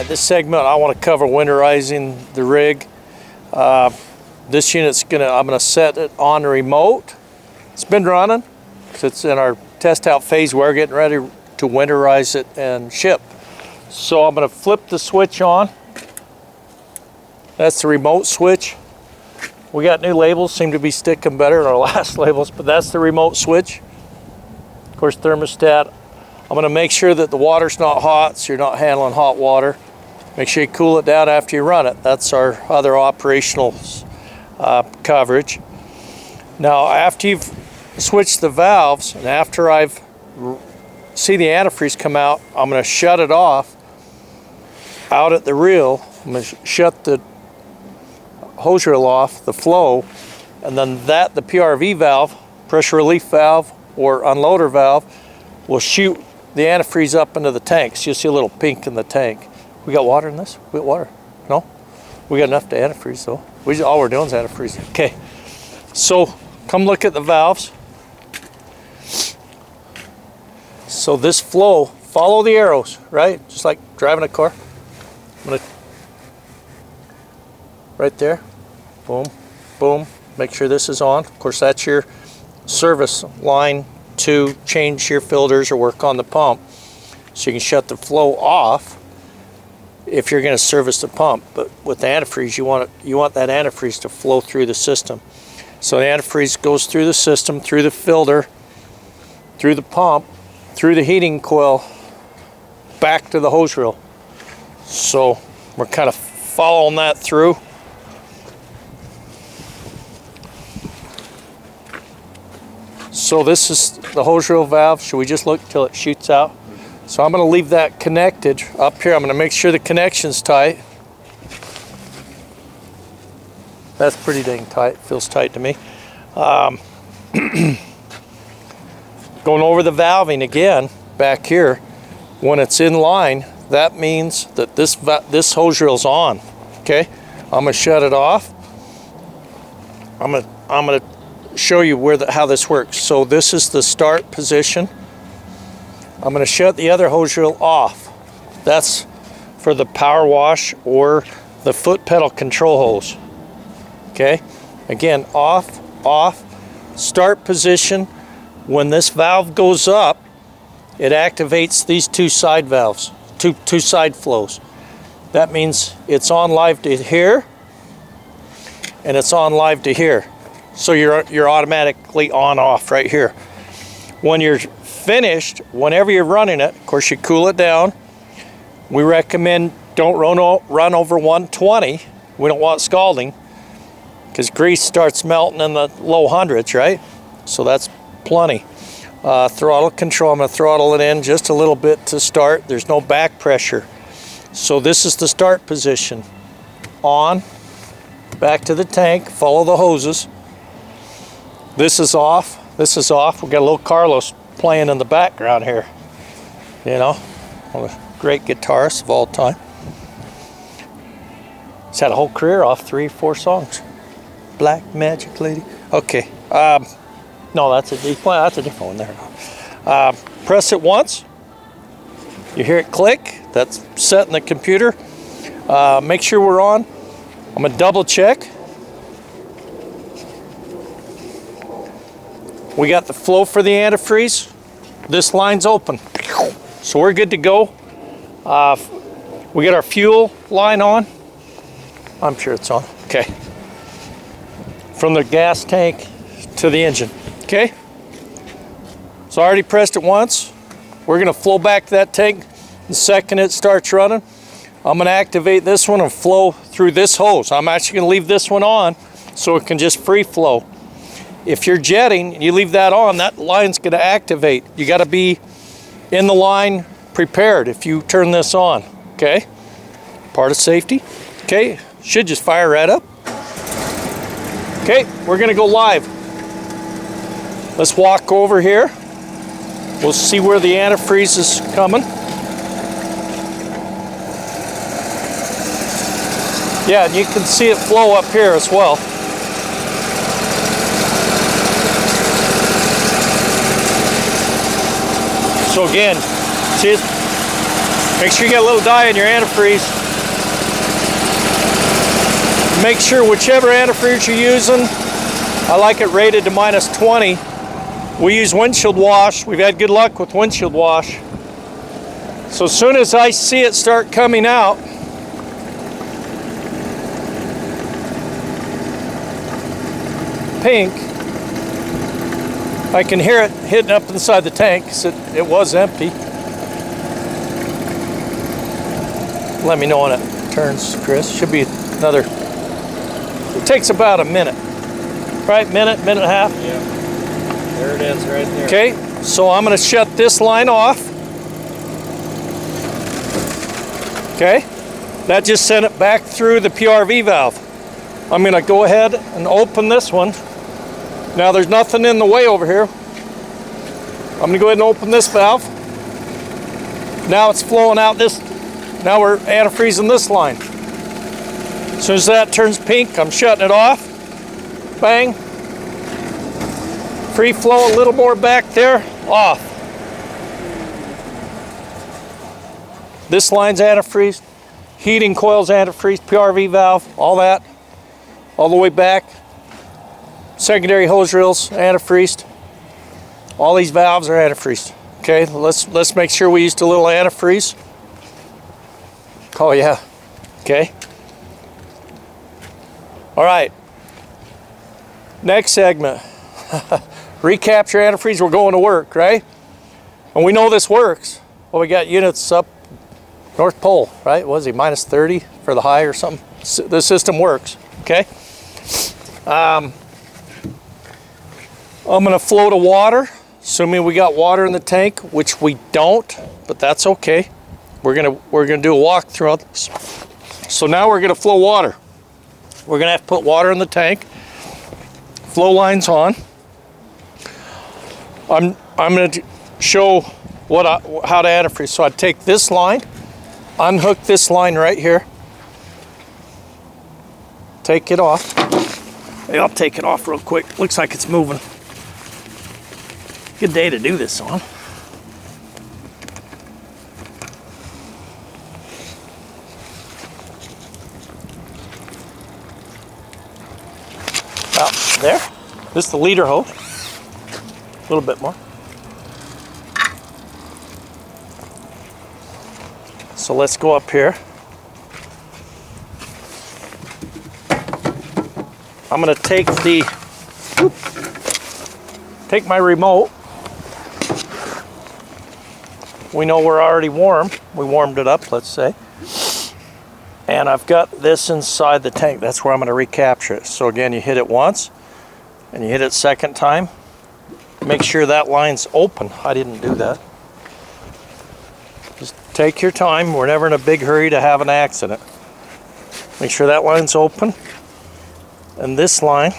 Alright, this segment I want to cover winterizing the rig. This unit's I'm gonna set it on the remote. It's been running, so it's in our test out phase. We're getting ready to winterize it and ship. So I'm gonna flip the switch on. That's the remote switch. We got new labels, seem to be sticking better than our last labels, but that's the remote switch. Of course, thermostat. I'm going to make sure that the water's not hot, so you're not handling hot water. Make sure you cool it down after you run it. That's our other operational coverage. Now, after you've switched the valves, and after I've see the antifreeze come out, I'm going to shut it off out at the reel. I'm going to shut the hose reel off, the flow, and then the PRV valve, pressure relief valve or unloader valve, will shoot the antifreeze up into the tanks. You'll see a little pink in the tank. We got water in this? We got water? No? We got enough to antifreeze though. All we're doing is antifreeze. Okay, so come look at the valves. So this flow, follow the arrows, right? Just like driving a car. I'm gonna, right there, boom, boom. Make sure this is on. Of course, that's your service line to change your filters or work on the pump, so you can shut the flow off if you're going to service the pump. But with the antifreeze, you want that antifreeze to flow through the system. So the antifreeze goes through the system, through the filter, through the pump, through the heating coil, back to the hose reel. So we're kind of following that through. So this is the hose reel valve. Should we just look till it shoots out? So I'm going to leave that connected up here. I'm going to make sure the connection's tight. That's pretty dang tight. Feels tight to me. Going over the valving again back here. When it's in line, that means that this hose reel's on. Okay, I'm going to shut it off. I'm going to show you how this works. So this is the start position. I'm going to shut the other hose reel off. That's for the power wash or the foot pedal control hose. Okay, again, off, off, start position. When this valve goes up, it activates these two side valves, two side flows. That means it's on live to here and it's on live to here. So you're automatically on off right here. When you're finished, whenever you're running it, of course you cool it down. We recommend don't run over 120. We don't want scalding because grease starts melting in the low hundreds, right? So that's plenty. Throttle control, I'm going to throttle it in just a little bit to start. There's no back pressure. So this is the start position. On, back to the tank, follow the hoses. This is off, this is off. We've got a little Carlos playing in the background here. You know, one of the great guitarists of all time. He's had a whole career off 3-4 songs. Black Magic Lady. Okay, no, that's a different one there. Press it once. You hear it click. That's set in the computer. Make sure we're on. I'm gonna double check. We got the flow for the antifreeze. This line's open. So we're good to go. We got our fuel line on. I'm sure it's on. Okay. From the gas tank to the engine. Okay. So I already pressed it once. We're going to flow back to that tank the second it starts running. I'm going to activate this one and flow through this hose. I'm actually going to leave this one on so it can just free flow. If you're jetting and you leave that on, that line's going to activate. You got to be in the line prepared if you turn this on. Okay, part of safety. Okay, should just fire right up. Okay, we're going to go live. Let's walk over here. We'll see where the antifreeze is coming. Yeah, and you can see it flow up here as well. So again, see it? Make sure you get a little dye in your antifreeze. Make sure whichever antifreeze you're using, I like it rated to -20. We use windshield wash. We've had good luck with windshield wash. So as soon as I see it start coming out, pink, I can hear it hitting up inside the tank because it was empty. Let me know when it turns, Chris. Should be another, it takes about a minute. Right, minute and a half? Yeah. There it is, right there. Okay, so I'm going to shut this line off. Okay, that just sent it back through the PRV valve. I'm going to go ahead and open this one. Now there's nothing in the way over here. I'm going to go ahead and open this valve. Now it's flowing out this. Now we're antifreezing this line. As soon as that turns pink, I'm shutting it off. Bang. Free flow a little more back there. Off. This line's antifreezed. Heating coil's antifreezed. PRV valve. All that. All the way back. Secondary hose reels antifreezed. All these valves are antifreezed. Okay, let's make sure we used a little antifreeze. Oh yeah. Okay. All right. Next segment. Recapture antifreeze. We're going to work, right? And we know this works. Well, we got units up North Pole, right? What was he, -30 for the high or something? The system works. Okay. I'm going to flow to water, assuming we got water in the tank, which we don't, but that's okay. We're gonna do a walk through this. So now we're gonna flow water. We're gonna have to put water in the tank. Flow lines on. I'm gonna show how to antifreeze. So I take this line, unhook this line right here, take it off. Hey, I'll take it off real quick. Looks like it's moving. Good day to do this on. About there. This is the leader hose. A little bit more. So let's go up here. I'm going to take my remote. We know we're already warm. We warmed it up, let's say. And I've got this inside the tank. That's where I'm going to recapture it. So again, you hit it once and you hit it second time. Make sure that line's open. I didn't do that. Just take your time. We're never in a big hurry to have an accident. Make sure that line's open. And this line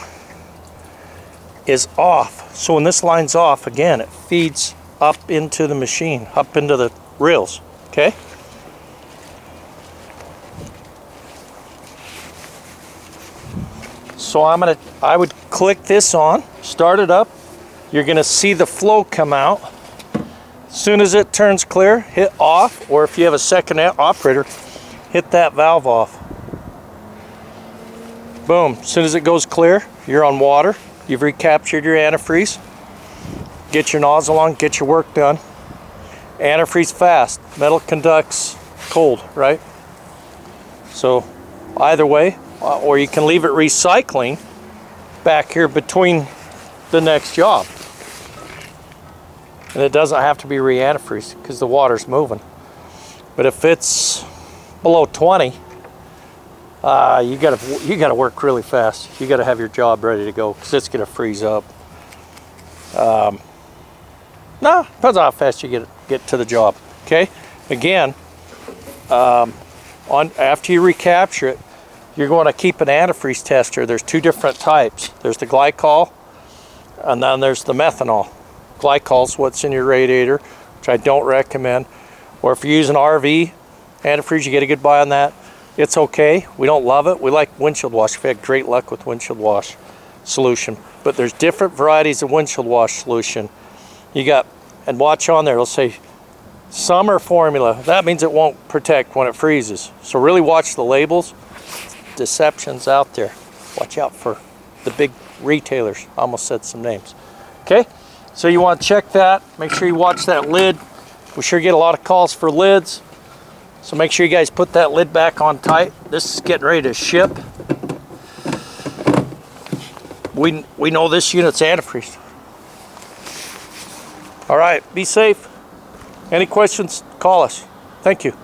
is off. So when this line's off, again, it feeds up into the machine, up into the reels, okay? So I would click this on, start it up. You're gonna see the flow come out. As soon as it turns clear, hit off, or if you have a second operator, hit that valve off. Boom, as soon as it goes clear, you're on water. You've recaptured your antifreeze. Get your nozzle on, get your work done. Antifreeze fast, metal conducts cold, right? So either way, or you can leave it recycling back here between the next job. And it doesn't have to be re-antifreezed because the water's moving. But if it's below 20, you gotta work really fast. You gotta have your job ready to go because it's gonna freeze up. No, depends on how fast you get to the job. Okay, again, after you recapture it, you're going to keep an antifreeze tester. There's two different types. There's the glycol, and then there's the methanol. Glycol's what's in your radiator, which I don't recommend. Or if you're using RV antifreeze, you get a good buy on that. It's okay. We don't love it. We like windshield wash. We've had great luck with windshield wash solution. But there's different varieties of windshield wash solution. You got, and watch on there, it'll say Summer formula. That means it won't protect when it freezes. So really watch the labels. Deceptions out there. Watch out for the big retailers. I almost said some names. Okay, so you want to check that. Make sure you watch that lid. We sure get a lot of calls for lids. So make sure you guys put that lid back on tight. This is getting ready to ship. We know this unit's antifreeze. All right, be safe. Any questions, call us. Thank you.